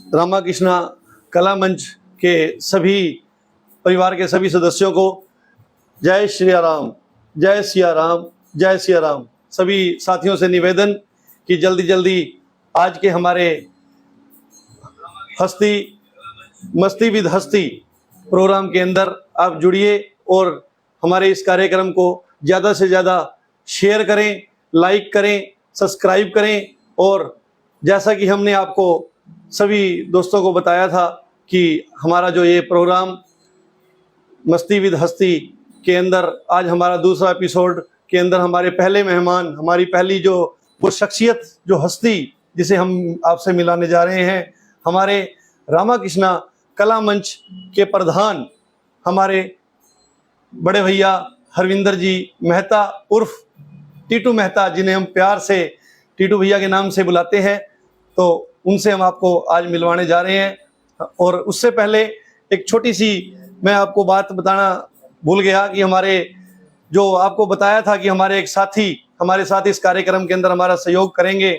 रामाकृष्णा कला मंच के सभी परिवार के सभी सदस्यों को जय श्री राम, जय सिया राम, जय सिया राम। सभी साथियों से निवेदन कि जल्दी जल्दी आज के हमारे मस्ती विद हस्ती प्रोग्राम के अंदर आप जुड़िए और हमारे इस कार्यक्रम को ज़्यादा से ज़्यादा शेयर करें, लाइक करें, सब्सक्राइब करें। और जैसा कि हमने आपको सभी दोस्तों को बताया था कि हमारा जो ये प्रोग्राम मस्ती विद हस्ती के अंदर आज हमारा दूसरा एपिसोड के अंदर हमारे पहले मेहमान, हमारी पहली जो वो शख्सियत, जो हस्ती जिसे हम आपसे मिलाने जा रहे हैं, हमारे रामाकृष्णा कला मंच के प्रधान हमारे बड़े भैया हरविंदर जी मेहता उर्फ टीटू मेहता, जिन्हें हम प्यार से टीटू भैया के नाम से बुलाते हैं। तो उनसे हम आपको आज मिलवाने जा रहे हैं। और उससे पहले एक छोटी सी मैं आपको बात बताना भूल गया कि हमारे जो आपको बताया था कि हमारे एक साथी हमारे साथ इस कार्यक्रम के अंदर हमारा सहयोग करेंगे,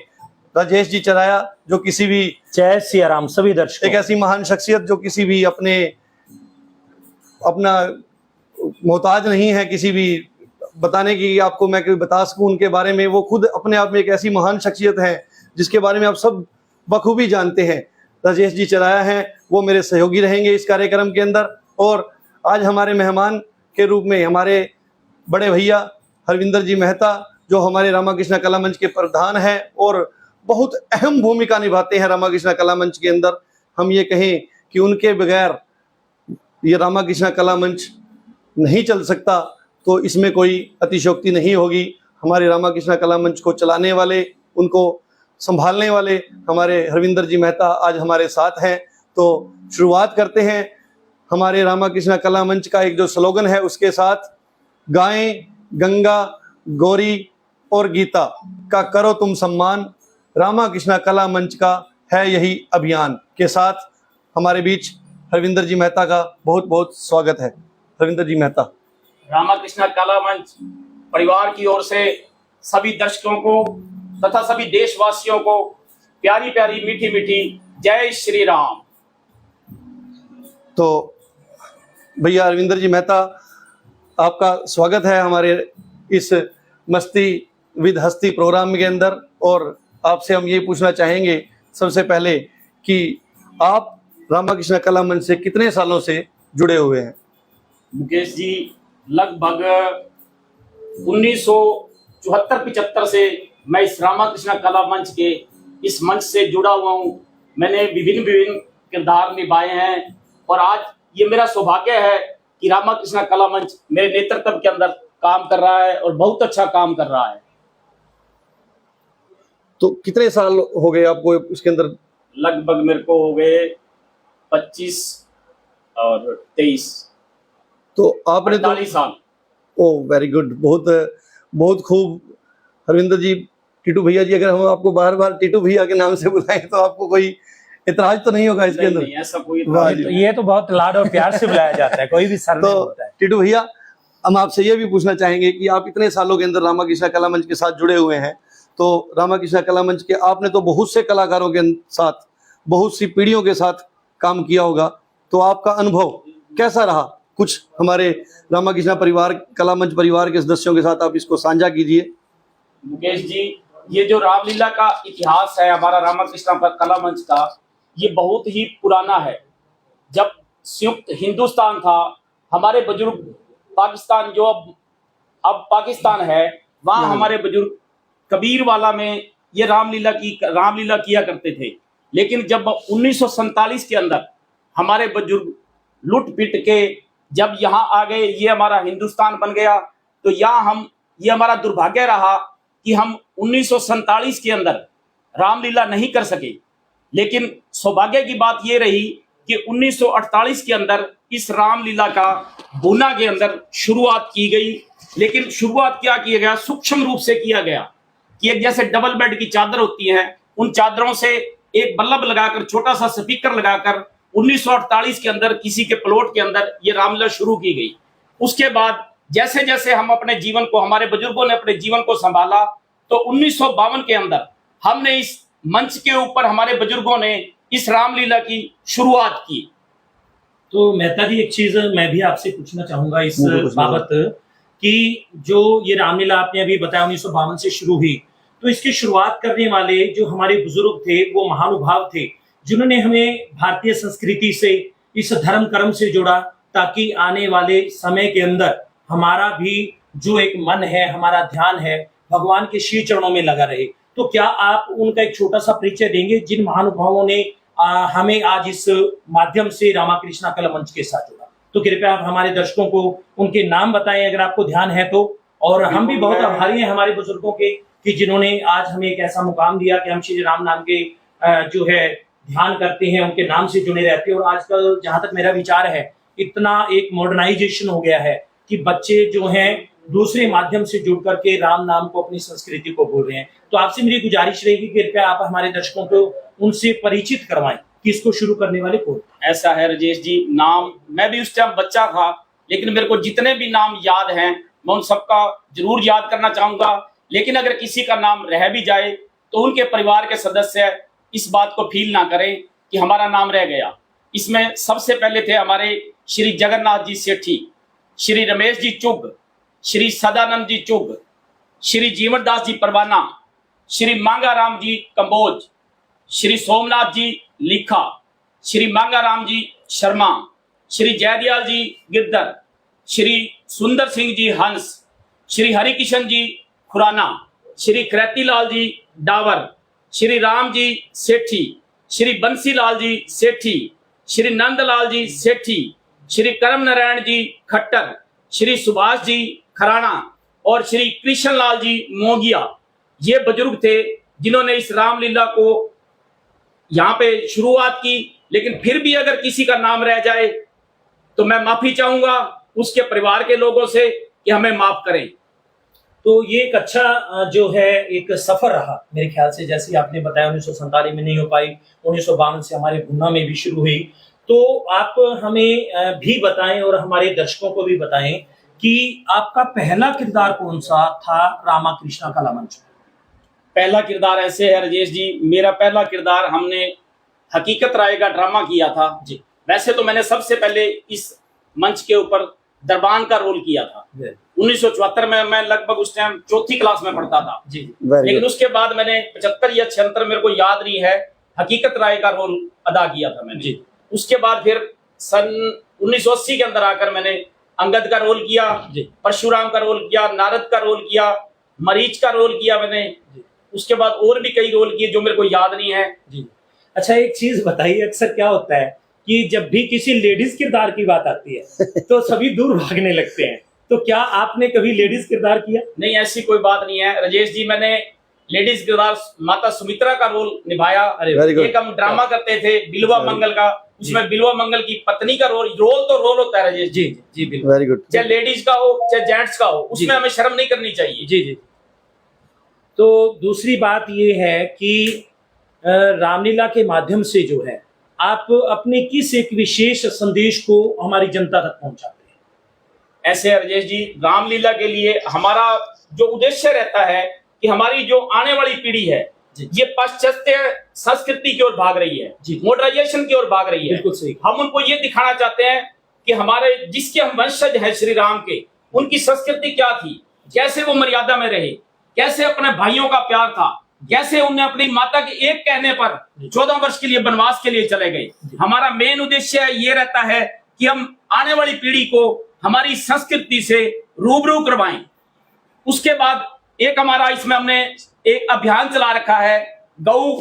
राजेश जी चराया, जो किसी भी जय सिया राम सभी दर्शकों, एक ऐसी महान शख्सियत जो किसी भी अपना मोहताज नहीं है किसी भी बताने की आपको मैं बता सकूं उनके बारे में। वो खुद अपने आप में एक ऐसी महान शख्सियत है जिसके बारे में आप सब बखूबी जानते हैं। राजेश जी चराया हैं, वो मेरे सहयोगी रहेंगे इस कार्यक्रम के अंदर। और आज हमारे मेहमान के रूप में हमारे बड़े भैया हरविंदर जी मेहता, जो हमारे रामाकृष्णा कला मंच के प्रधान हैं और बहुत अहम भूमिका निभाते हैं रामाकृष्णा कला मंच के अंदर। हम ये कहें कि उनके बगैर ये रामाकृष्णा कला मंच नहीं चल सकता, तो इसमें कोई अतिशयोक्ति नहीं होगी। हमारे रामाकृष्णा कला मंच को चलाने वाले, उनको संभालने वाले हमारे हरविंदर जी मेहता आज हमारे साथ हैं। तो शुरुआत करते हैं हमारे रामाकृष्णा कला मंच का एक जो स्लोगन है उसके साथ, गाएं गंगा गौरी और गीता का करो तुम सम्मान, रामाकृष्णा कला मंच का है यही अभियान के साथ हमारे बीच हरविंदर जी मेहता का बहुत बहुत स्वागत है। हरविंदर जी मेहता। रामाकृष्णा कला मंच परिवार की ओर से सभी दर्शकों को तथा सभी देशवासियों को प्यारी प्यारी मीठी मीठी जय श्री राम। तो भैया हरविंदर जी मेहता, आपका स्वागत है हमारे इस मस्ती विद हस्ती प्रोग्राम के अंदर। और आपसे हम ये पूछना चाहेंगे सबसे पहले कि आप रामाकृष्णा कला मंच से कितने सालों से जुड़े हुए हैं? मुकेश जी, लगभग 1974-75 से मैं इस रामाकृष्णा कला मंच के इस मंच से जुड़ा हुआ हूँ। मैंने विभिन्न किरदार निभाए हैं और आज ये मेरा सौभाग्य है कि रामाकृष्णा कला मंच मेरे नेतृत्व के अंदर काम कर रहा है और बहुत अच्छा काम कर रहा है। तो कितने साल हो गए आपको इसके अंदर? लगभग मेरे को हो गए 25 और 23। तो आपने 45 साल। ओ वेरी गुड, बहुत खूब। हरविंदर जी, टीटू भैया जी, अगर हम आपको बार बार टीटू भैया के नाम से बुलाएं तो आपको कोई इतराज तो नहीं होगा इसके अंदर? नहीं, ऐसा कोई इतराज नहीं। ये तो बहुत लाड और प्यार से बुलाया जाता है, कोई भी सर नहीं होता है। टीटू भैया, हम आपसे ये भी पूछना चाहेंगे कि आप इतने सालों के अंदर रामाकृष्णा कला मंच के साथ जुड़े हुए हैं, तो रामाकृष्णा कला मंच के आपने तो बहुत से कलाकारों के साथ, बहुत सी पीढ़ियों के साथ काम किया होगा, तो आपका अनुभव कैसा रहा? कुछ हमारे रामाकृष्णा कला मंच परिवार के सदस्यों के साथ आप इसको साझा कीजिए। मुकेश जी, ये जो रामलीला का इतिहास है हमारा रामाकृष्णा कला मंच का, ये बहुत ही पुराना है। जब संयुक्त हिंदुस्तान था, हमारे बुजुर्ग पाकिस्तान, जो अब पाकिस्तान है, वहाँ हमारे बुजुर्ग कबीरवाला में ये रामलीला किया करते थे। लेकिन जब 1947 के अंदर हमारे बुजुर्ग लुट पिट के जब यहाँ आ गए, ये हमारा हिंदुस्तान बन गया, तो ये हमारा दुर्भाग्य रहा कि हम 1947 के अंदर रामलीला नहीं कर सके। लेकिन सौभाग्य की बात ये रही कि 1948 के अंदर इस रामलीला का भूना के अंदर शुरुआत की गई। लेकिन शुरुआत क्या किया गया, सूक्ष्म रूप से किया गया कि एक जैसे डबल बेड की चादर होती है, उन चादरों से एक बल्ब लगाकर, छोटा सा स्पीकर लगाकर 1948 के अंदर किसी के प्लॉट के अंदर ये रामलीला शुरू की गई। उसके बाद जैसे जैसे हम अपने जीवन को, हमारे बुजुर्गों ने अपने जीवन को संभाला, तो 1952 के अंदर हमने इस मंच के ऊपर, हमारे बुजुर्गों ने इस रामलीला की शुरुआत की। तो मेहता जी, एक चीज मैं भी आपसे पूछना चाहूंगा इस मुझे पूछना बाबत कि जो ये रामलीला आपने अभी बताया 1952 से शुरू हुई, तो इसकी शुरुआत करने वाले जो हमारे बुजुर्ग थे वो महानुभाव थे जिन्होंने हमें भारतीय संस्कृति से, इस धर्म कर्म से जोड़ा, ताकि आने वाले समय के अंदर हमारा भी जो एक मन है, हमारा ध्यान है, भगवान के श्री चरणों में लगा रहे। तो क्या आप उनका एक छोटा सा परिचय देंगे जिन महानुभावों ने हमें आज इस माध्यम से रामाकृष्णा कला मंच के साथ जोड़ा? तो कृपया आप हमारे दर्शकों को उनके नाम बताएं अगर आपको ध्यान है तो। और हम भी बहुत आभारी हैं हमारे बुजुर्गों के कि जिन्होंने आज हमें एक ऐसा मुकाम दिया कि हम श्री राम नाम के जो है ध्यान करते हैं, उनके नाम से जुड़े रहते हैं। और आजकल जहां तक मेरा विचार है, इतना एक मॉडर्नाइजेशन हो गया है कि बच्चे जो हैं दूसरे माध्यम से जुड़ करके राम नाम को, अपनी संस्कृति को बोल रहे हैं। तो आपसे मेरी गुजारिश रहेगी कि कृपया आप हमारे दर्शकों को उनसे परिचित करवाएं कि इसको शुरू करने वाले कौन। ऐसा है राजेश जी, नाम मैं भी उस टाइम बच्चा था, लेकिन मेरे को जितने भी नाम याद हैं मैं उन सबका जरूर याद करना चाहूंगा। लेकिन अगर किसी का नाम रह भी जाए तो उनके परिवार के सदस्य इस बात को फील ना करें कि हमारा नाम रह गया। इसमें सबसे पहले थे हमारे श्री जगन्नाथ जी सेठी, श्री रमेश जी चुग, श्री सदानंद जी चुग, श्री जीवनदास जी परवाना, श्री मांगाराम जी कंबोज, श्री सोमनाथ जी लिखा, श्री मांगाराम जी शर्मा, श्री जयदयाल जी गिरधर, श्री सुंदर सिंह जी हंस, श्री हरिकिशन जी खुराना, श्री कृतिलाल जी डावर, श्री राम जी सेठी, श्री बंसीलाल जी सेठी, श्री नंदलाल जी सेठी, श्री करम नारायण जी खट्टर, श्री सुभाष जी खराना और श्री कृष्णलाल जी मोगिया। ये बुजुर्ग थे जिन्होंने इस रामलीला को यहाँ पे शुरुआत की। लेकिन फिर भी अगर किसी का नाम रह जाए तो मैं माफी चाहूंगा उसके परिवार के लोगों से कि हमें माफ करें। तो ये एक अच्छा जो है एक सफर रहा मेरे ख्याल से। जैसे आपने बताया 1947 में नहीं हो पाई, 1952 से हमारे गुना में भी शुरू हुई। तो आप हमें भी बताएं और हमारे दर्शकों को भी बताएं कि आपका पहला किरदार कौन सा था रामाकृष्णा कला मंच? पहला किरदार ऐसे है राजेश जी, मेरा पहला किरदार हमने हकीकत राय का ड्रामा किया था जी। वैसे तो मैंने सबसे पहले इस मंच के ऊपर दरबान का रोल किया था 1974 में। मैं लगभग उस टाइम चौथी क्लास में पढ़ता था जी। लेकिन उसके बाद मैंने 75 या 76, मेरे को याद नहीं है, हकीकत राय का रोल अदा किया था मैंने जी। उसके बाद फिर सन 1980 के अंदर आकर मैंने अंगद का रोल किया, परशुराम का रोल किया, नारद का रोल किया, मरीच का रोल किया मैंने। उसके बाद और भी कई रोल किए जो मेरे को याद नहीं है जी। अच्छा, एक चीज बताइए, अक्सर क्या होता है कि जब भी किसी लेडीज किरदार की बात आती है तो सभी दूर भागने लगते हैं। तो क्या आपने कभी लेडीज किरदार किया? नहीं, ऐसी कोई बात नहीं है राजेश जी। मैंने लेडीज किरदार माता सुमित्रा का रोल निभाया। एक हम ड्रामा करते थे बिलवा मंगल का, उसमें बिलवा मंगल की पत्नी का रोल तो रोल होता है राजेश जी। जी बिल्कुल, वेरी गुड। चाहे लेडीज का हो चाहे जेंट्स का हो, उसमें हमें शर्म नहीं करनी चाहिए जी जी। तो दूसरी बात ये है कि रामलीला के माध्यम से जो है आप अपने किस एक विशेष संदेश को हमारी जनता तक पहुंचाते हैं? ऐसे राजेश जी, रामलीला के लिए हमारा जो उद्देश्य रहता है कि हमारी जो आने वाली पीढ़ी है ये पाश्चात्य संस्कृति की ओर भाग रही है, मॉडर्नाइजेशन की ओर भाग रही है। बिल्कुल सही। हम उनको ये दिखाना चाहते हैं कि हमारे जिसके हम वंशज हैं श्री राम के, उनकी संस्कृति क्या थी, कैसे वो मर्यादा में रहे, कैसे अपने भाइयों का प्यार था, कैसे उन्हें अपनी माता के एक कहने पर 14 वर्ष के लिए वनवास के लिए चले गए। हमारा मेन उद्देश्य ये रहता है कि हम आने वाली पीढ़ी को हमारी संस्कृति से रूबरू करवाएं। उसके बाद एक हमारा इसमें हमने एक अभियान चला रखा है, गौ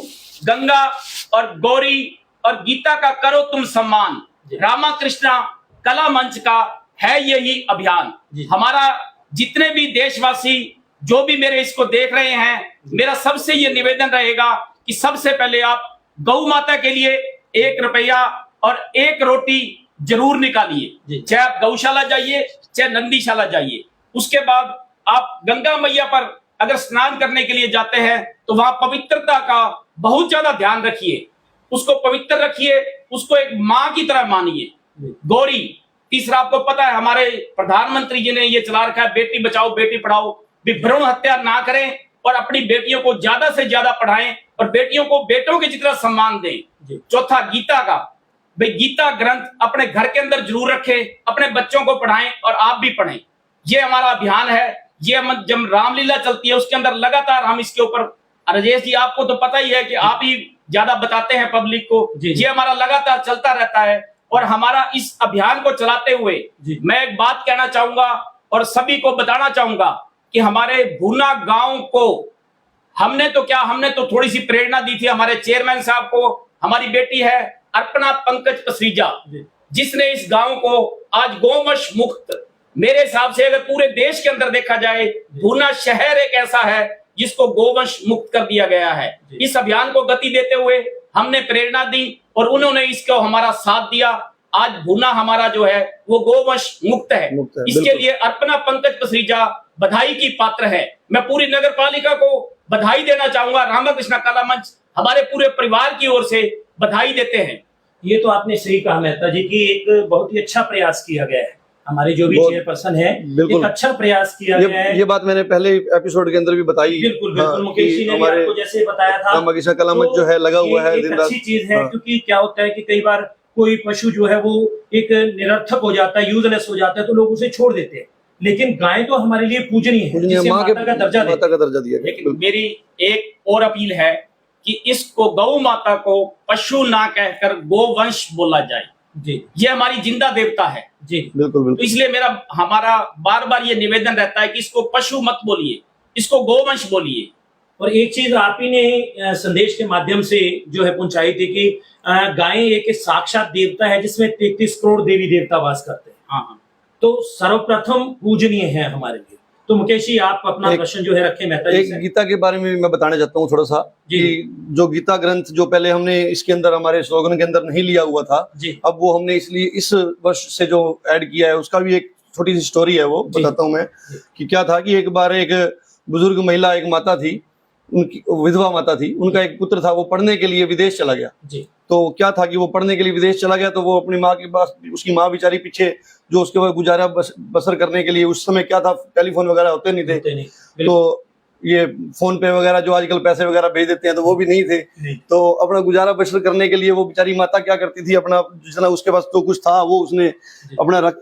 गंगा और गौरी और गीता का करो तुम सम्मान। रामाकृष्णा कला मंच का है यही अभियान। हमारा जितने भी देशवासी जो भी मेरे इसको देख रहे हैं, मेरा सबसे ये निवेदन रहेगा कि सबसे पहले आप गौ माता के लिए 1 रुपया और 1 रोटी जरूर निकालिए। चाहे आप गौशाला जाइए चाहे नंदीशाला जाइए। उसके बाद आप गंगा मैया पर अगर स्नान करने के लिए जाते हैं तो वहां पवित्रता का बहुत ज्यादा ध्यान रखिए, उसको पवित्र रखिए, उसको एक माँ की तरह मानिए। गौरी, तीसरा आपको पता है हमारे प्रधानमंत्री जी ने ये चला रखा है, बेटी बचाओ बेटी पढ़ाओ। भ्रूण हत्या ना करें और अपनी बेटियों को ज्यादा से ज्यादा पढ़ाएं और बेटियों को बेटों की जितना सम्मान दें। जी। चौथा गीता का, भाई गीता ग्रंथ अपने घर के अंदर जरूर रखें, अपने बच्चों को पढ़ाएं और आप भी पढ़ें। ये हमारा अभियान है। ये हम जब रामलीला चलती है उसके अंदर लगातार हम इसके ऊपर, राजेश जी आपको तो पता ही है कि आप ही ज्यादा बताते हैं पब्लिक को, ये हमारा लगातार चलता रहता है। और हमारा इस अभियान को चलाते हुए मैं एक बात कहना चाहूंगा और सभी को बताना चाहूंगा कि हमारे भूना गांव को हमने तो थोड़ी सी प्रेरणा दी थी हमारे चेयरमैन साहब को। हमारी बेटी है अर्पणा पंकज पसरीजा, जिसने इस गांव को आज गौवंश मुक्त, मेरे हिसाब से अगर पूरे देश के अंदर देखा जाए भूना शहर एक ऐसा है जिसको गौवंश मुक्त कर दिया गया है। इस अभियान को गति देते हुए हमने प्रेरणा दी और उन्होंने इसको हमारा साथ दिया। आज भूना हमारा जो है वो गौवंश मुक्त है। इसके लिए अर्पणा पंकज पसरीजा बधाई की पात्र है। मैं पूरी नगर पालिका को बधाई देना चाहूंगा। रामकृष्ण कला मंच हमारे पूरे परिवार की ओर से बधाई देते हैं। ये तो आपने सही कहा मेहता जी कि एक बहुत ही अच्छा प्रयास किया गया है। हमारे जो भी चेयरपर्सन है, एक अच्छा प्रयास किया गया है। ये बात मैंने पहले एपिसोड के अंदर भी बताई। बिल्कुल बिल्कुल, मुकेश जी ने भी आपको जैसे बताया था, रामकृष्ण कला मंच जो है लगा हुआ है दिन रात। अच्छी चीज है, क्योंकि क्या होता है कि कई बार कोई पशु जो है वो एक निरर्थक हो जाता है, यूजलेस हो जाता है, तो लोग उसे छोड़ देते हैं। लेकिन गाय तो हमारे लिए पूजनीय है, जिसे माता का दर्जा दिया। लेकिन मेरी एक और अपील है कि इसको गौ माता को पशु ना कहकर गोवंश बोला जाए। जी, ये हमारी जिंदा देवता है। जी बिल्कुल। तो इसलिए हमारा बार बार ये निवेदन रहता है कि इसको पशु मत बोलिए, इसको गोवंश बोलिए। और एक चीज आप ही ने संदेश के माध्यम से जो है पहुंचाई थी कि गाय एक साक्षात देवता है जिसमें 33 करोड़ देवी देवता वास करते हैं। हाँ, तो सर्वप्रथम पूजनीय है हमारे लिए। तो मुकेश जी आप अपना प्रश्न जो है रखें मेहता जी से। गीता के बारे में मैं बताना चाहता हूँ थोड़ा सा कि जो गीता ग्रंथ जो पहले हमने इसके अंदर हमारे स्लोगन के अंदर नहीं लिया हुआ था, अब वो हमने इसलिए इस वर्ष से जो ऐड किया है उसका भी एक छोटी सी स्टोरी है, वो बताता हूँ मैं कि क्या था। कि एक बार एक बुजुर्ग महिला, एक माता थी, उनकी विधवा माता थी, उनका एक पुत्र था, वो पढ़ने के लिए विदेश चला गया। तो क्या था कि वो पढ़ने के लिए विदेश चला गया, तो वो अपनी माँ के पास, उसकी माँ बेचारी पीछे जो उसके बाद गुजारा बसर करने के लिए, उस समय क्या था टेलीफोन वगैरह होते नहीं थे, तो ये फोन पे वगैरह जो आजकल पैसे वगैरह भेज देते हैं तो वो भी नहीं थे। तो अपना गुजारा बसर करने के लिए वो बेचारी माता क्या करती थी, अपना जितना उसके पास जो कुछ था वो उसने अपना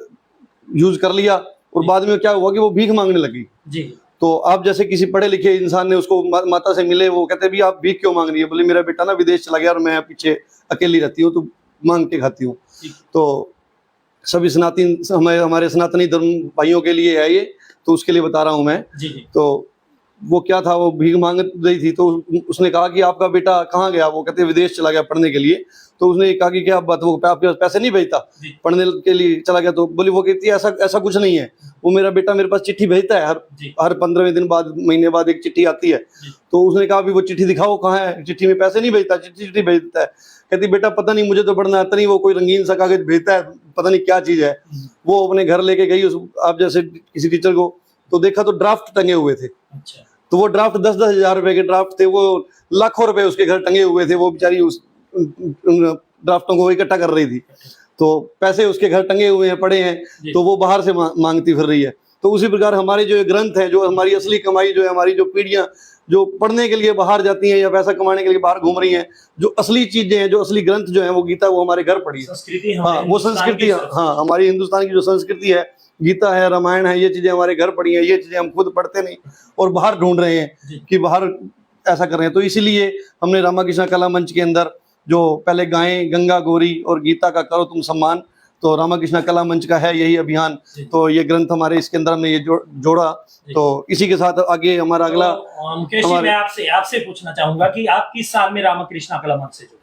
यूज कर लिया। और बाद में क्या हुआ कि वो भीख मांगने लगी। तो आप जैसे किसी पढ़े लिखे इंसान ने उसको माता से मिले, वो कहते भी आप भीख क्यों मांग रही है? बोले मेरा बेटा ना विदेश चला गया और मैं पीछे अकेली रहती हूँ, तो मांग के खाती हूँ। तो सभी हमारे सनातनी धर्म भाइयों के लिए है ये, तो उसके लिए बता रहा हूँ मैं। तो वो क्या था, वो भीख मांग रही थी, तो उसने कहा कि आपका बेटा कहाँ गया? वो कहते विदेश चला गया पढ़ने के लिए। तो उसने कहा कि क्या बात, वो आपके पास पैसे नहीं भेजता, पढ़ने के लिए चला गया? तो बोली, वो कहती है ऐसा कुछ नहीं है, वो मेरा बेटा मेरे पास चिट्ठी भेजता है, हर 15वें दिन बाद, महीने बाद एक चिट्ठी आती है। तो उसने कहा भी वो चिट्ठी दिखाओ कहाँ है, चिट्ठी में पैसे नहीं भेजता, चिट्ठी भेजता है। कहती बेटा पता नहीं, मुझे तो पढ़ना आता नहीं, वो कोई रंगीन सा कागज भेजता है, पता नहीं क्या चीज है। वो अपने घर लेके गई आप जैसे किसी टीचर को, तो देखा तो ड्राफ्ट टंगे हुए थे। तो वो ड्राफ्ट 10-10 हजार रुपए के ड्राफ्ट थे, वो लाखों रुपए उसके घर टंगे हुए थे। वो बेचारी उस ड्राफ्टों को इकट्ठा कर रही थी, तो पैसे उसके घर टंगे हुए हैं, पड़े हैं, तो वो बाहर से मांगती फिर रही है। तो उसी प्रकार हमारे जो ग्रंथ है, जो हमारी असली कमाई जो है, हमारी जो पीढ़ियां जो पढ़ने के लिए बाहर जाती हैं या पैसा कमाने के लिए बाहर घूम रही हैं, जो असली चीजें हैं, जो असली ग्रंथ जो है, वो गीता, वो हमारे घर पड़ी है। हाँ, वो संस्कृति, हाँ, हमारी हिंदुस्तान की जो संस्कृति है, गीता है, रामायण है, ये चीजें हमारे घर पड़ी हैं। ये चीजें हम खुद पढ़ते नहीं और बाहर ढूंढ रहे हैं कि बाहर ऐसा कर रहे हैं। तो इसीलिए हमने रामकृष्ण कला मंच के अंदर जो पहले गाएं गंगा गौरी और गीता का करो तुम सम्मान, तो रामकृष्ण कला मंच का है यही अभियान। तो ये ग्रंथ हमारे इसके अंदर हमने ये जोड़ा। तो इसी के साथ आगे हमारा अगला, मुकेश जी, मैं आपसे पूछना चाहूंगा कि आप किस साल में रामकृष्ण कला मंच से जुड़े?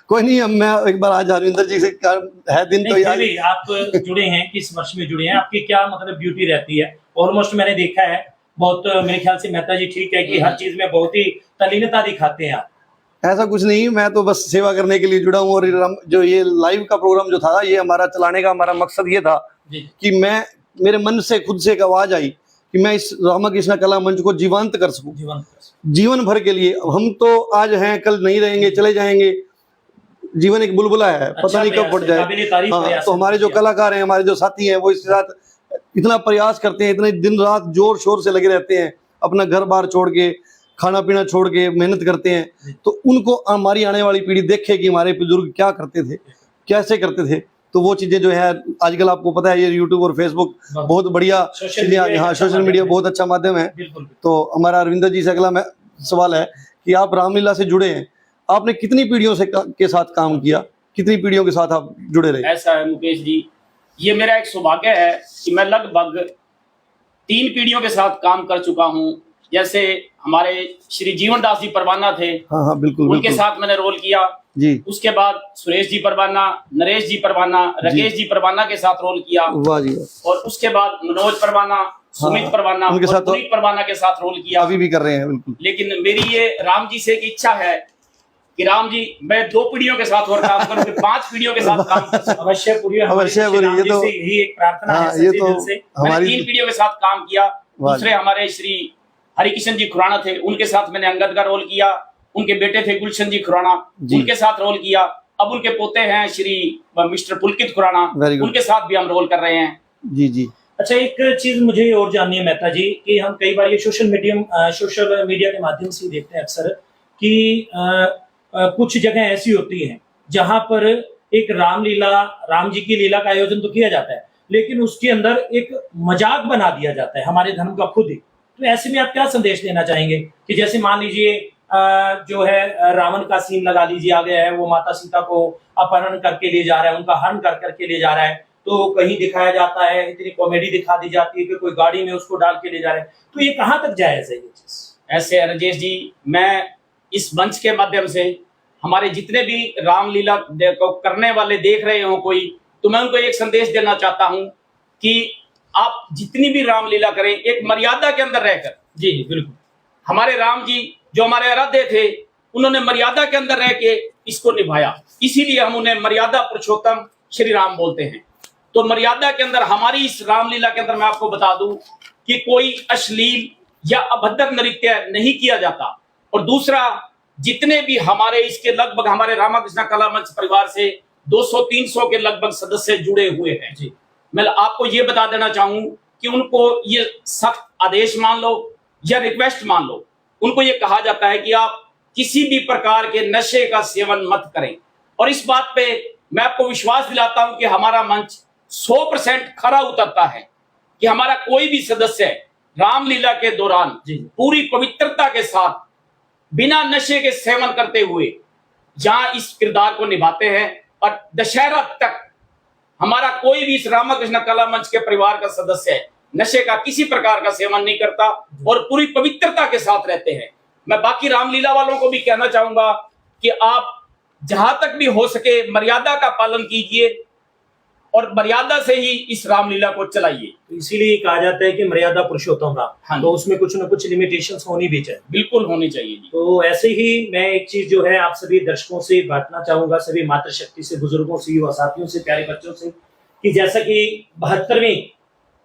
कोई नहीं, अब मैं एक बार आज हरविंदर जी से है दिन, तो यार आप जुड़े हैं, किस वर्ष में जुड़े हैं? आपकी क्या मतलब ड्यूटी रहती है? ऑलमोस्ट मैंने देखा है बहुत, मेरे ख्याल से मेहता जी ठीक है कि हर चीज में बहुत ही तल्लीनता दिखाते हैं आप। ऐसा कुछ नहीं, मैं तो बस सेवा करने के लिए जुड़ा हूँ। और जो ये लाइव का प्रोग्राम जो था, ये हमारा चलाने का हमारा मकसद ये था कि मेरे मन से खुद से एक आवाज आई कि मैं इस रामकृष्ण कला मंच को जीवंत कर सकूं, जीवन भर के लिए। हम तो आज हैं, कल नहीं रहेंगे, चले जाएंगे। जीवन एक बुलबुला है, पता नहीं कब फट जाए। हाँ, तो हमारे जो कलाकार हैं, हमारे जो साथी हैं, वो इसके साथ इतना प्रयास करते हैं, इतने दिन रात जोर शोर से लगे रहते हैं, अपना घर बार छोड़ के खाना पीना छोड़ के मेहनत करते हैं, तो उनको हमारी आने वाली पीढ़ी देखे कि हमारे बुजुर्ग क्या करते थे, कैसे करते थे। तो वो चीज़ें जो है आजकल आपको पता है ये यूट्यूब और फेसबुक बहुत बढ़िया चीज़ें, हाँ सोशल मीडिया बहुत अच्छा माध्यम है। तो हमारा अरविंदर जी से अगला सवाल है कि आप रामलीला से जुड़े हैं, आपने कितनी पीढ़ियों से के साथ काम किया, कितनी पीढ़ियों के साथ आप जुड़े रहे? ऐसा है मुकेश जी, ये मेरा एक सौभाग्य है कि मैं लगभग 3 पीढ़ियों के साथ काम कर चुका हूँ। जैसे हमारे श्री जीवन दास जी परवाना थे, हाँ हाँ बिल्कुल, उनके साथ मैंने रोल किया जी। उसके बाद सुरेश जी परवाना, नरेश जी परवाना, राकेश जी परवाना के साथ रोल किया, वाह जी वाह। और उसके बाद मनोज परवाना, सुमित परवाना उनके और साथ पुनीत परवाना के साथ रोल किया, अभी भी कर रहे हैं बिल्कुल। लेकिन मेरी ये राम जी से एक इच्छा है कि राम जी मैं 2 पीढ़ियों के साथ और काम करूं, 5 पीढ़ियों के साथ काम कर सकूं। अवश्य पूरी, अवश्य पूरी, ये तो यही एक प्रार्थना है ये सच्चे तो दिल से। मैंने 3 पीढ़ियों के साथ काम किया। दूसरे हमारे श्री हरिकिशन जी खुराना थे, उनके साथ मैंने अंगद का रोल किया। उनके बेटे थे गुलशन जी खुराना, उनके साथ रोल किया। अब उनके पोते हैं श्री मिस्टर पुलकित खुराना, उनके साथ भी हम रोल कर रहे हैं। जी जी। अच्छा, एक चीज मुझे और जाननी है मेहता जी कि हम कई बार ये सोशल मीडिया के माध्यम से देखते हैं अक्सर कि कुछ जगह ऐसी होती हैं जहां पर एक रामलीला, राम जी की लीला का आयोजन तो किया जाता है, लेकिन उसके अंदर एक मजाक बना दिया जाता है हमारे धर्म का खुद ही। तो ऐसे में आप क्या संदेश देना चाहेंगे कि जैसे मान लीजिए जो है रावण का सीन लगा लीजिए आ गया है, वो माता सीता को अपहरण करके ले जा रहा है, उनका हरण कर करके ले जा रहा है, तो कहीं दिखाया जाता है, इतनी कॉमेडी दिखा दी जाती है कि कोई गाड़ी में उसको डाल के ले जा रहे हैं, तो ये कहाँ तक जायज है ये चीज? ऐसे राजेश जी, मैं इस मंच के माध्यम से हमारे जितने भी रामलीला को करने वाले देख रहे हो कोई, तो मैं उनको एक संदेश देना चाहता हूं कि आप जितनी भी रामलीला करें एक मर्यादा के अंदर रहकर। जी जी बिल्कुल। हमारे राम जी जो हमारे आराध्य थे, उन्होंने मर्यादा के अंदर रह के इसको निभाया, इसीलिए हम उन्हें मर्यादा पुरुषोत्तम श्री राम बोलते हैं। तो मर्यादा के अंदर हमारी इस रामलीला के अंदर मैं आपको बता दूं कि कोई अश्लील या अभद्र नृत्य नहीं किया जाता। और दूसरा, जितने भी हमारे इसके लगभग हमारे रामाकृष्ण कला मंच परिवार से 200-300 के लगभग सदस्य जुड़े हुए हैं जी। मैं आपको ये बता देना चाहूं कि उनको ये सख्त आदेश मान लो या रिक्वेस्ट मान लो, उनको ये कहा जाता है कि आप किसी भी प्रकार के नशे का सेवन मत करें। और इस बात पे मैं आपको विश्वास दिलाता हूं कि हमारा मंच 100% खरा उतरता है कि हमारा कोई भी सदस्य रामलीला के दौरान पूरी पवित्रता के साथ बिना नशे के सेवन करते हुए जहां इस किरदार को निभाते हैं, और दशहरा तक हमारा कोई भी इस रामाकृष्ण कला मंच के परिवार का सदस्य नशे का किसी प्रकार का सेवन नहीं करता और पूरी पवित्रता के साथ रहते हैं। मैं बाकी रामलीला वालों को भी कहना चाहूंगा कि आप जहां तक भी हो सके मर्यादा का पालन कीजिए और मर्यादा से ही इस रामलीला को चलाइए। तो इसीलिए कहा जाता है कि मर्यादा पुरुषोत्तम राम। हाँ, तो उसमें कुछ न कुछ लिमिटेशंस होनी भी चाहिए। बिल्कुल होनी चाहिए जी। तो ऐसे ही मैं एक चीज जो है आप सभी दर्शकों से बांटना चाहूंगा, सभी मातृशक्ति से, बुजुर्गों से, युवा साथियों से, प्यारे बच्चों से, कि जैसा कि 72वीं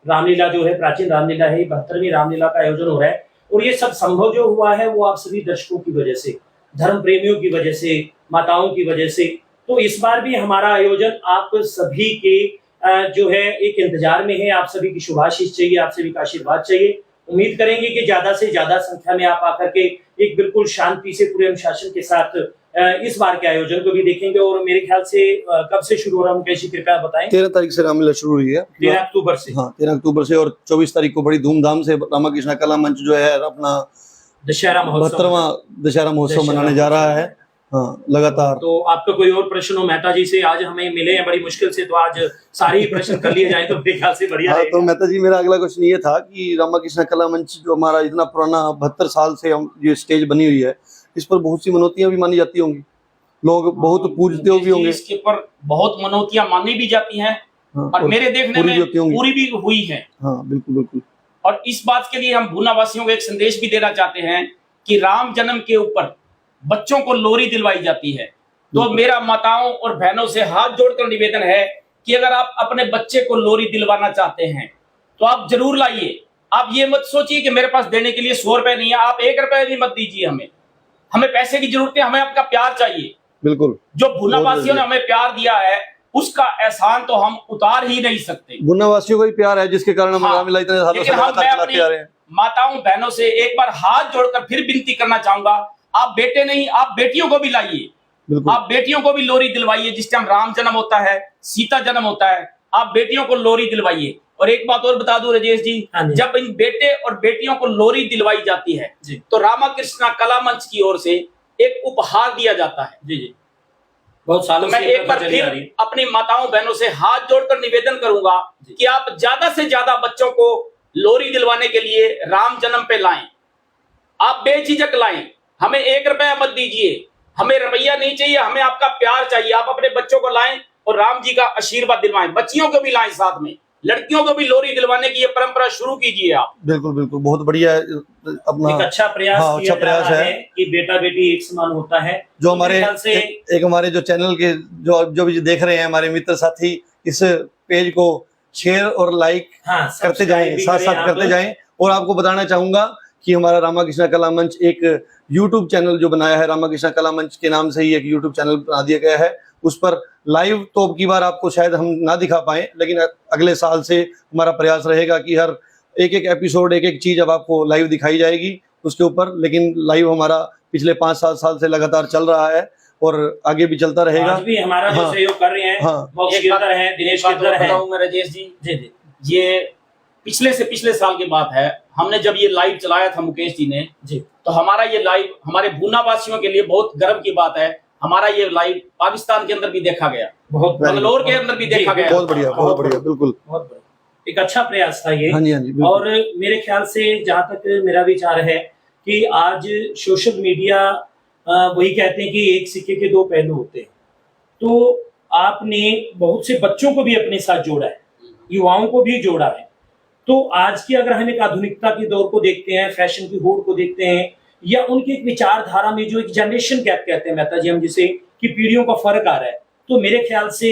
रामलीला जो है, प्राचीन रामलीला है, 72वीं रामलीला का आयोजन हो रहा है, और ये सब संभव जो हुआ है वो आप सभी दर्शकों की वजह से, धर्म प्रेमियों की वजह से, माताओं की वजह से। तो इस बार भी हमारा आयोजन आप सभी के जो है एक इंतजार में है। आप सभी की शुभाशीष चाहिए, आप सभी का आशीर्वाद चाहिए। उम्मीद करेंगे कि ज्यादा से ज्यादा संख्या में आप आकर के एक बिल्कुल शांति से, पूरे अनुशासन के साथ इस बार के आयोजन को भी देखेंगे। और मेरे ख्याल से कब से शुरू हो रहा है, कैसी कृपया बताएं? 13 तारीख से रामलीला शुरू हुई है, 13 अक्टूबर से। हाँ 13 अक्टूबर से, और 24 तारीख को बड़ी धूमधाम से रामाकृष्ण कला मंच जो है अपना दशहरा महोत्सव, 72वां दशहरा महोत्सव मनाने जा रहा है। हाँ लगातार। तो आपका कोई और प्रश्न हो मेहता जी से? आज हमें मिले हैं बड़ी मुश्किल से, तो आज सारे ही प्रश्न कर लिए जाए तो मेरे ख्याल से बढ़िया हाँ, रहेगा। तो मेहता जी मेरा अगला क्वेश्चन ये था कि रामाकृष्ण कला मंच जो हमारा इतना पुराना 72 साल से हम ये स्टेज बनी हुई है, इस पर बहुत सी मनौतियां भी मानी जाती होंगी, लोग बहुत पूजते भी होंगे। इसके ऊपर बहुत मनौतियां मानी भी जाती हैं, हाँ, और मेरे देखने में पूरी भी हुई है। हाँ बिल्कुल बिल्कुल। और इस बात के लिए हम भूना वासियों को एक संदेश भी देना चाहते हैं कि राम जन्म के ऊपर बच्चों को लोरी दिलवाई जाती है। तो मेरा माताओं और बहनों से हाथ जोड़कर निवेदन है कि अगर आप अपने बच्चे को लोरी दिलवाना चाहते हैं तो आप जरूर लाइए। आप ये मत सोचिए कि मेरे पास देने के लिए 100 रुपए नहीं है, आप 1 रुपए भी मत दीजिए। हमें पैसे की जरूरत है, हमें आपका प्यार चाहिए। बिल्कुल, जो भूना वासियों ने हमें प्यार दिया है उसका एहसान तो हम उतार ही नहीं सकते। भूना वासियों को ही प्यार है जिसके कारण हम रामलीला इतने सालों से लगातार चलाते आ रहे हैं। माताओं बहनों से एक बार हाथ जोड़कर फिर विनती करना चाहूंगा, आप बेटे नहीं, आप बेटियों को भी लाइए, बिल्कुल। आप बेटियों को भी लोरी दिलवाइए। जिस टाइम राम जन्म होता है, सीता जन्म होता है, आप बेटियों को लोरी दिलवाइए। और एक बात और बता दूं राजेश जी, हाँ जी। जब इन बेटे और बेटियों को लोरी दिलवाई जाती है जी। तो रामाकृष्णा कला मंच की ओर से एक उपहार दिया जाता है। जी जी, बहुत सालों तो मैं से ये एक बार प्रथा चली आ फिर रही है। अपनी माताओं बहनों से हाथ जोड़कर निवेदन करूंगा जी। कि आप ज्यादा से ज्यादा बच्चों को लोरी दिलवाने के लिए राम जन्म पे लाएं। आप बेझिझक लाएं, हमें 1 रुपया मत दीजिए, हमें रुपया नहीं चाहिए, हमें आपका प्यार चाहिए। आप अपने बच्चों को लाएं और राम जी का आशीर्वाद दिलवाएं। बच्चियों को भी लाएं, साथ में लड़कियों को भी लोरी दिलवाने की ये परंपरा शुरू कीजिए आप। बिल्कुल बिल्कुल, बहुत बढ़िया अपना एक अच्छा प्रयास हाँ, किया अच्छा जा प्रयास रहा है। कि बेटा बेटी एक समान होता है। जो तो हमारे मेरे ख्याल से एक हमारे जो चैनल के जो भी देख रहे हैं हमारे मित्र साथी, इस पेज को शेयर और लाइक हाँ, करते जाएं, सब्सक्राइब भी साथ करें साथ आप। करते जाएं। और आपको बताना चाहूंगा कि हमारा रामाकृष्णा कला मंच एक यूट्यूब चैनल जो बनाया है, रामाकृष्णा कला मंच के नाम से ही एक यूट्यूब चैनल बना दिया गया है। उस पर लाइव तो अब की बार आपको शायद हम ना दिखा पाए, लेकिन अगले साल से हमारा प्रयास रहेगा कि हर एक एक एपिसोड, एक एक चीज अब आपको लाइव दिखाई जाएगी उसके ऊपर। लेकिन लाइव हमारा पिछले 5-7 साल से लगातार चल रहा है और आगे भी चलता रहेगा। आज भी हमारा जो हाँ। सहयोग कर रहे हैं, हाँ। मोक्ष एक बात- गिरधर है, दिनेश एक बात गिरधर है। बताऊं मैं राजेश जी, जी जी ये पिछले से पिछले साल की बात है। हमने जब ये लाइव चलाया था मुकेश जी ने, जी, तो हमारा ये लाइव हमारे भूना वासियों के लिए बहुत गर्व की बात है। हमारा ये लाइव पाकिस्तान के अंदर भी देखा गया, बहुत बंगलोर के अंदर भी देखा गया। बहुत बढ़िया, बहुत बढ़िया, बिल्कुल। बहुत बढ़िया, एक अच्छा प्रयास था ये। हाँ जी, हाँ जी, बिल्कुल। और मेरे ख्याल से जहां तक मेरा विचार है कि आज सोशल मीडिया वही कहते हैं कि एक सिक्के के 2 पहलू होते हैं। तो आपने बहुत से बच्चों को भी अपने साथ जोड़ा है, युवाओं को भी जोड़ा है। तो आज की अगर हम एक आधुनिकता के दौर को देखते हैं, फैशन की होड़ को देखते हैं, या उनकी एक विचारधारा में जो एक जनरेशन गैप कहते हैं मेहता जी हम जिसे, कि पीढ़ियों का फर्क आ रहा है, तो मेरे ख्याल से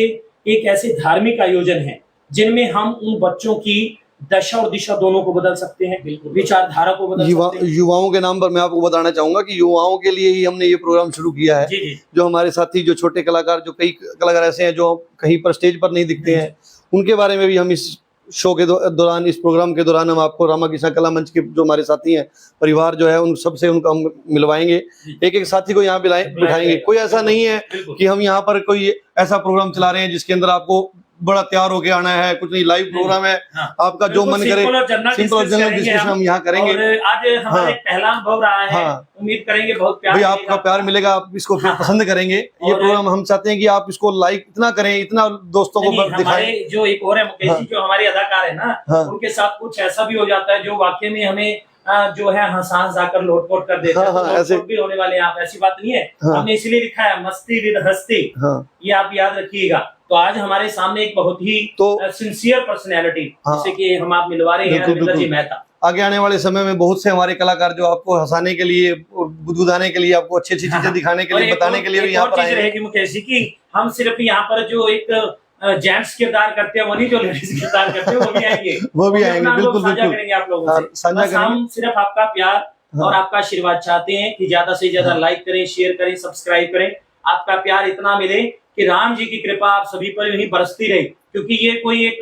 एक ऐसे धार्मिक आयोजन है जिनमें हम उन बच्चों की दशा और दिशा दोनों को बदल सकते हैं, विचारधारा को बदल सकते हैं। युवाओं के नाम पर मैं आपको बताना चाहूंगा कि युवाओं के लिए ही हमने ये प्रोग्राम शुरू किया है। जी जी, जो हमारे साथी, जो छोटे कलाकार, जो कई कलाकार ऐसे हैं जो कहीं पर स्टेज पर नहीं दिखते हैं, उनके बारे में भी हम इस शो के दौरान, इस प्रोग्राम के दौरान हम आपको रामाकृष्णा कला मंच के जो हमारे साथी हैं, परिवार जो है, उन सबसे उनको हम मिलवाएंगे। एक एक साथी को यहाँ बिठाएंगे। कोई ऐसा नहीं है बिल्कुल। कि हम यहाँ पर कोई ऐसा प्रोग्राम चला रहे हैं जिसके अंदर आपको बड़ा तैयार होके आना है, कुछ नहीं। लाइव प्रोग्राम है, हाँ। आपका जो मन करे, सिंपल और जनरल डिस्कशन हम यहाँ करेंगे। और आज हमारा एक पहला अनुभव रहा है। हाँ। उम्मीद करेंगे बहुत प्यार भाई, मिलेगा। आपका प्यार मिलेगा, आप इसको हाँ। पसंद करेंगे। ये और- प्रोग्राम हम चाहते हैं कि आप इसको लाइक इतना करें, इतना दोस्तों को नहीं, दिखाएं। हमारे जो एक और है मुकेश जी, हाँ। जो हमारे अदाकार है ना, हाँ। उनके साथ कुछ ऐसा भी हो जाता है जो वाकई में हमें जो है हंस जाकर लोटपोट कर देते हैं। हाँ, तो ऐसे- लोटपोट भी होने वाले हैं आप, ऐसी बात नहीं है। हाँ। हमने इसलिए लिखा है मस्ती विद हस्ती, हाँ। ये आप याद रखिएगा। तो आज हमारे सामने एक बहुत ही तो- सिंसियर पर्सनैलिटी, हाँ। जैसे कि हम आप मिलवा रहे हैं, बिल्कुल, रविंद्र जी बिल्कुल। मेहता। आगे आने वाले समय में बहुत से हमारे कलाकार जो आपको हंसाने के लिए और गुदगुदाने के लिए, आपको अच्छी अच्छी चीजें दिखाने के और लिए, एक बताने और- के लिए भी एक यहाँ और पर चीज आए हैं। रहेगी मुकेश जी की, हम सिर्फ यहाँ पर जो एक जेंट्स किरदार करते हैं वो नहीं, जो लेडीज किरदार करते हैं वो भी आएंगे। वो भी आएंगे, अपना अनुभव बिल्कुल, साझा बिल्कुल। करेंगे आप लोगों हाँ, से। साझा बस हम करेंगे। सिर्फ आपका प्यार हाँ। और आपका आशीर्वाद चाहते हैं कि ज्यादा से ज्यादा लाइक करें, शेयर करें, सब्सक्राइब करें। आपका प्यार इतना मिले कि राम जी की कृपा आप सभी पर यूं ही बरसती रहे, क्योंकि ये कोई एक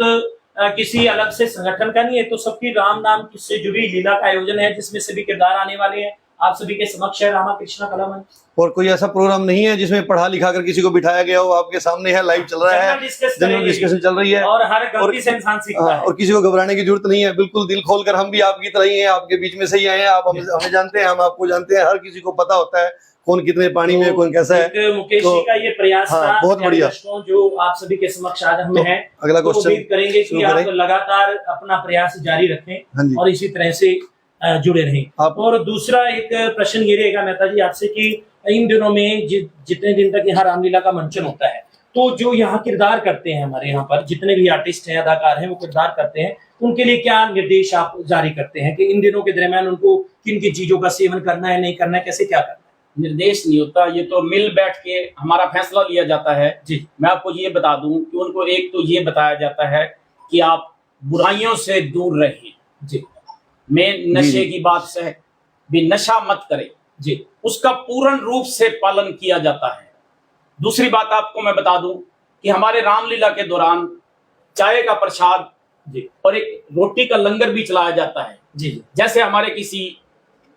किसी अलग से संगठन का नहीं है, तो सबकी राम नाम से जुड़ी लीला का आयोजन है जिसमें सभी किरदार आने वाले हैं। आप सभी के समक्ष है रामाकृष्णा कला मंच। और कोई ऐसा प्रोग्राम नहीं है जिसमें पढ़ा लिखा कर किसी को बिठाया गया हो। आपके सामने है, लाइव चल रहा है, जनरल डिस्कशन चल रही है, और हर गलती से इंसान सीखता हाँ, है। और किसी को घबराने की जरूरत नहीं है। बिल्कुल दिल खोलकर, हम भी आपकी तरह ही हैं, आपके बीच में से ही आए हैं। आप हमें जानते हैं, हम आपको जानते हैं। हर किसी को पता होता है कौन कितने पानी में, कौन कैसा है। एक मुकेश तो- जी का ये प्रयास हाँ, था, बहुत बढ़िया। दर्शकों, जो आप सभी के समक्ष आज हम तो हैं। अगला तो क्वेश्चन उम्मीद करेंगे कि शुरू आप करें। लगातार अपना प्रयास जारी रखें हाँ जी। और इसी तरह से जुड़े रहें। आप- और दूसरा एक प्रश्न ये रहेगा मेहता जी आपसे कि इन दिनों में जितने दिन तक यहाँ रामलीला का मंचन होता है, तो जो यहाँ किरदार करते हैं, हमारे यहाँ पर जितने भी आर्टिस्ट हैं, अदाकार हैं, वो किरदार करते हैं, उनके लिए क्या निर्देश आप जारी करते हैं कि इन दिनों के दरमियान उनको किन किन चीजों का सेवन करना है, नहीं करना है, कैसे क्या करना है? निर्देश नहीं होता, ये तो मिल बैठ के हमारा फैसला लिया जाता है। जी। मैं आपको ये बता दूं कि उनको एक तो ये बताया जाता है कि आप बुराइयों से दूर रहें। जी मैं नशे की बात से भी, नशा मत करें जी उसका पूर्ण रूप से पालन किया जाता है। दूसरी बात आपको मैं बता दूं कि हमारे रामलीला के दौरान चाय का प्रसाद जी और एक रोटी का लंगर भी चलाया जाता है। जी जी जैसे हमारे किसी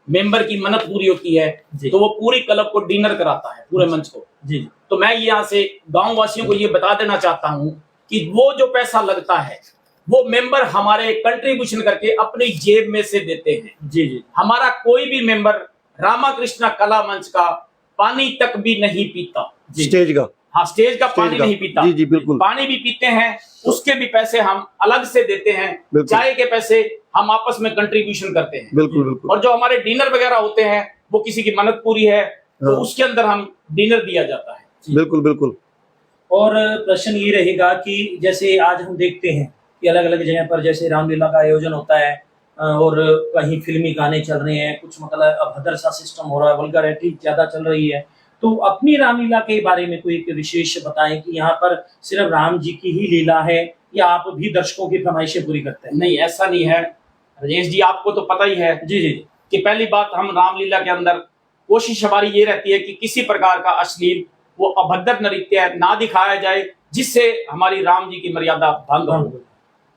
मेंबर की मन्नत पूरी होती है जी। तो वो पूरी क्लब को डिनर कराता है, पूरे मंच को। जी तो मैं यहाँ से गांव वासियों को ये बता देना चाहता हूँ कि वो जो पैसा लगता है वो मेंबर हमारे कंट्रीब्यूशन करके अपनी जेब में से देते हैं। जी जी हमारा कोई भी मेंबर रामाकृष्णा कला मंच का पानी तक भी नहीं पीता। जी स्टेज का हाँ, स्टेज का पानी का। नहीं पीता। जी जी बिल्कुल पानी भी पीते हैं, उसके भी पैसे हम अलग से देते हैं। बिल्कुल। चाय के पैसे हम आपस में कंट्रीब्यूशन करते हैं। बिल्कुल बिल्कुल और जो हमारे डिनर वगैरह होते हैं वो किसी की मन्नत पूरी है तो हाँ। उसके अंदर हम डिनर दिया जाता है। बिल्कुल बिल्कुल और प्रश्न ये रहेगा कि जैसे आज हम देखते हैं कि अलग अलग जगह पर जैसे रामलीला का आयोजन होता है और कहीं फिल्मी गाने चल रहे हैं, कुछ मतलब अभद्र सा सिस्टम हो रहा है, वल्गैरिटी ज्यादा चल रही है। तो अपनी रामलीला के बारे में कोई एक विशेष बताएं कि यहाँ पर सिर्फ राम जी की ही लीला है या आप भी दर्शकों की फरमाइशें पूरी करते हैं? नहीं, ऐसा नहीं है राजेश जी, आपको तो पता ही है जी जी कि पहली बात, हम रामलीला के अंदर कोशिश हमारी ये रहती है कि किसी प्रकार का अश्लील वो अभद्र नृत्य ना दिखाया जाए जिससे हमारी राम जी की मर्यादा भंग हो।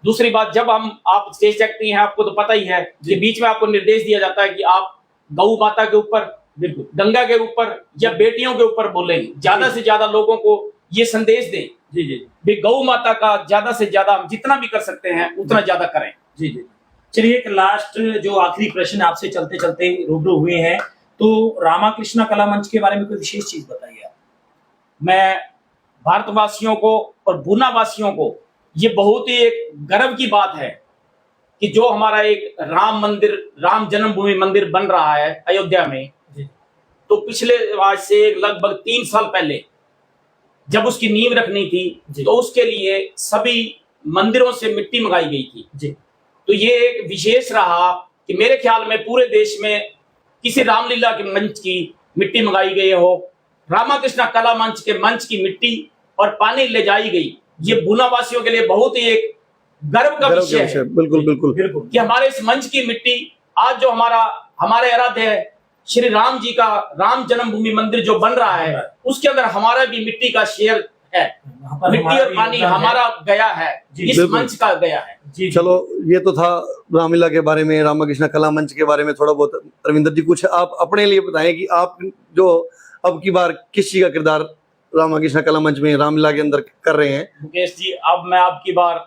दूसरी बात, जब आप स्टेज एक्टिंग है, आपको तो पता ही है कि बीच में आपको निर्देश दिया जाता है कि आप गौ माता के ऊपर, बिल्कुल गंगा के ऊपर या बेटियों के ऊपर बोलेंगे। ज्यादा से ज्यादा लोगों को ये संदेश दें जी जी भी गौ माता का ज्यादा से ज्यादा हम जितना भी कर सकते हैं उतना ज्यादा करें। जी जी। चलिए एक लास्ट जो आखिरी प्रश्न आपसे चलते चलते रूबरू हुए हैं, तो रामाकृष्णा कला मंच के बारे में कोई विशेष चीज बताइए आप। मैं भारतवासियों को और भूना वासियों को ये बहुत ही एक गर्व की बात है कि जो हमारा एक राम मंदिर, राम जन्मभूमि मंदिर बन रहा है अयोध्या में, जी तो पिछले आज से लगभग 3 साल पहले जब उसकी नींव रखनी थी जी। तो उसके लिए सभी मंदिरों से मिट्टी मंगाई गई थी। जी तो ये एक विशेष रहा कि मेरे ख्याल में पूरे देश में किसी रामलीला के मंच की मिट्टी मंगाई गई हो, रामाकृष्णा कला मंच के मंच की मिट्टी और पानी ले जाई गई। ये भूना वासियों के लिए बहुत ही एक गर्व का विषय है बिल्कुल बिल्कुल बिल्कुल कि हमारे इस मंच की मिट्टी आज जो हमारे आराध्य है श्री राम जी का राम जन्मभूमि मंदिर जो बन रहा है उसके अंदर हमारा भी मिट्टी का शेयर है। वहाँ पर मिट्टी हमारा और भी पानी योगदान है। हमारा गया है, जी, इस बिल्कुल। मंच का गया है। जी चलो ये तो था रामलीला के बारे में, रामाकृष्ण कला मंच के बारे में थोड़ा बहुत। रविंदर जी कुछ आप अपने लिए बताएं कि आप जो अब की बार किस चीज का किरदार रामाकृष्ण कला मंच में रामलीला के अंदर कर रहे हैं? मुकेश जी, अब मैं आपकी बार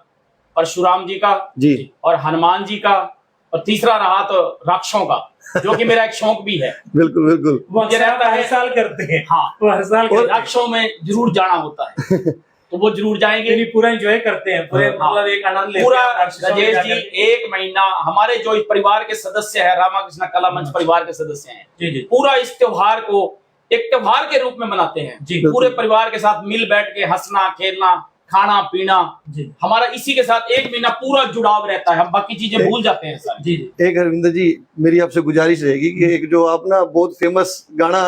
परशुराम जी का जी और हनुमान जी का और तीसरा रहा तो राक्षसों का, जो कि मेरा एक शौक भी है। बिल्कुल बिल्कुल वो मुझे अक्सर लगता है हर साल करते हैं। हाँ, वो हर साल करते हैं। राक्षसों में जरूर जाना होता है तो वो जरूर जाएंगे। यानी पूरा एंजॉय करते हैं, पूरे हाँ। मतलब एक आनंद लेते पूरा हैं राक्षसों में राजेश जी, जाकर। 1 महीना हमारे जो इस परिवार के सदस्य है, रामाकृष्ण कला मंच परिवार के सदस्य हैं, जी जी पूरा इस त्योहार को एक त्योहार के रूप में मनाते हैं। जी पूरे परिवार के साथ मिल बैठ के हंसना खेलना खाना पीना, जी हमारा इसी के साथ 1 महीना पूरा जुड़ाव रहता है। हम बाकी चीजें भूल जाते हैं सारी। जी जी एक रविंदर जी मेरी आपसे गुजारिश रहेगी कि एक जो आप ना बहुत फेमस गाना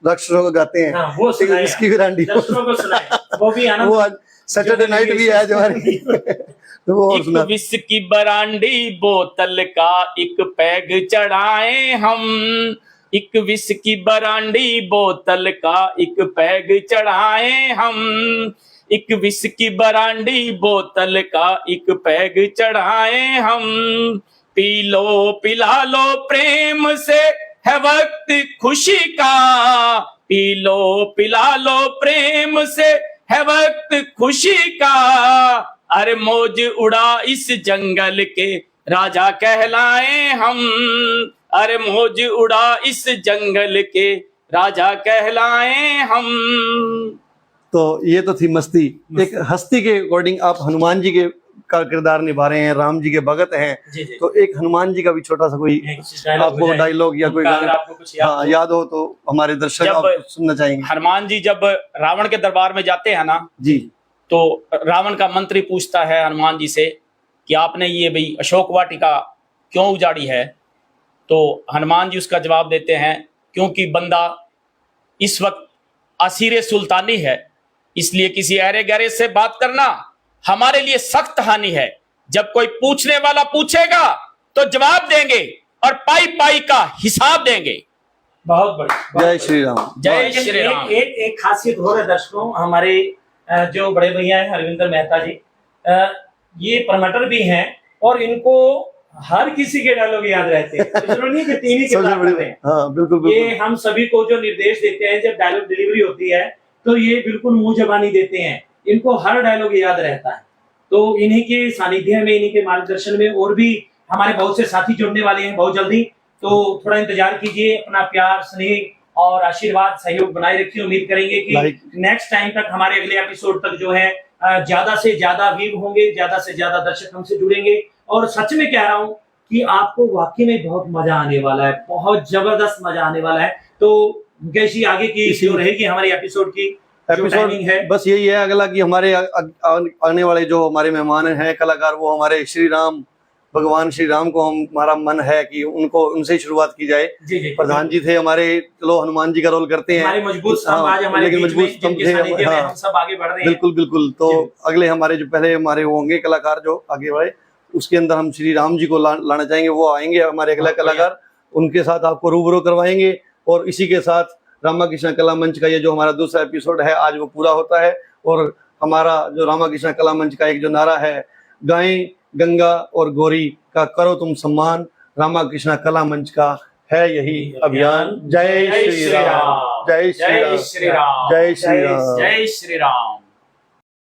राक्षसों का गाते हैं, हाँ, वो सुनाएं इसकी गारंटी दर्शकों को सुनाएं, वो भी आनंद। वो आज सैटरडे नाइट भी है आज हमारी तो वो और एक सुना। विस्की बरांडी बोतल का एक पैग चढ़ाए हम, एक विस्की बरांडी बोतल का एक पैग चढ़ाए हम, एक विस्की बरांडी बोतल का एक पैग चढ़ाए हम, पी लो पिला लो प्रेम से है वक्त खुशी का, पी लो पिला लो प्रेम से है वक्त खुशी का, अरे मौज उड़ा इस जंगल के राजा कहलाए हम, अरे मौज उड़ा इस जंगल के राजा कहलाए हम। तो ये तो थी मस्ती। एक हस्ती के अकॉर्डिंग आप हनुमान जी के का किरदार निभा रहे हैं, राम जी के भगत हैं, जी जी तो एक हनुमान जी का भी छोटा सा कोई डायलॉग हो आपको जाए। डायलॉग या कोई उनका अगर गाना आपको कुछ याद हाँ हो। याद हो तो हमारे दर्शक जब आप सुनना चाहेंगे। हनुमान जी जब रावण के दरबार में जाते हैं ना, जी तो रावण का मंत्री पूछता है हनुमान जी से कि आपने ये भाई अशोक वाटिका क्यों उजाड़ी है? तो हनुमान जी उसका जवाब देते हैं, क्योंकि बंदा इस वक्त असीरे सुल्तानी है, इसलिए किसी अहरे गहरे से बात करना हमारे लिए सख्त हानि है। जब कोई पूछने वाला पूछेगा तो जवाब देंगे और पाई पाई का हिसाब देंगे। बहुत बढ़िया। जय श्री राम। जय लेकिन श्री राम। एक खासियत हो रहा है दर्शकों, हमारे जो बड़े भैया हैं हरविंदर मेहता जी, ये प्रमोटर भी हैं और इनको हर किसी के डायलॉग याद रहते हैं, तो जरूरी नहीं कि तीन ही सबसे किरदार बड़ी करते हैं। हाँ बिल्कुल ये बिल्कुल। हम सभी को जो निर्देश देते हैं, जब डायलॉग डिलीवरी होती है तो ये बिल्कुल मुंह जबानी देते हैं, इनको हर डायलॉग याद रहता है। तो इन्हीं के सानिध्य में, इन्हीं के मार्गदर्शन में और भी हमारे बहुत से साथी जुड़ने वाले हैं बहुत जल्दी, तो थोड़ा इंतजार कीजिए। अपना प्यार, स्नेह और आशीर्वाद, सहयोग बनाए रखिए। उम्मीद करेंगे कि नेक्स्ट टाइम तक, हमारे अगले एपिसोड तक जो है ज्यादा से ज्यादा व्यू होंगे, ज्यादा से ज्यादा दर्शक हमसे जुड़ेंगे। और सच में कह रहा हूं कि आपको वाकई में बहुत मजा आने वाला है, बहुत जबरदस्त मजा आने वाला है। तो मुकेश जी, आगे की जो रहेगी हमारी एपिसोड की जो टाइमिंग है, बस यही है अगला कि हमारे आने वाले जो हमारे मेहमान हैं कलाकार, वो हमारे श्री राम, भगवान श्री राम को हमारा मन है कि उनको, उनसे ही शुरुआत की जाए। जी जी, प्रधान जी थे हमारे, चलो हनुमान जी का रोल करते हैं, हमारे मजबूत स्तंभ आज हमारे लेकिन बीच में, मजबूत स्तंभ जिनके सानिध्य में हाँ, हम सब आगे बढ़ रहे हैं। बिल्कुल बिल्कुल। तो अगले हमारे जो पहले हमारे होंगे कलाकार जो आगे बढ़े, उसके अंदर हम श्री राम जी को लाना चाहेंगे। वो आएंगे हमारे अगला कलाकार, उनके साथ आपको रूबरू करवाएंगे। और इसी के साथ रामाकृष्ण कला मंच का ये जो हमारा दूसरा एपिसोड है आज वो पूरा होता है। और हमारा जो रामाकृष्ण कला मंच का एक जो नारा है, गायें गंगा और गौरी का करो तुम सम्मान, रामाकृष्ण कला मंच का है यही अभियान। जय श्री राम, जय श्री राम, जय श्री राम, जय श्री राम। जय श्री राम।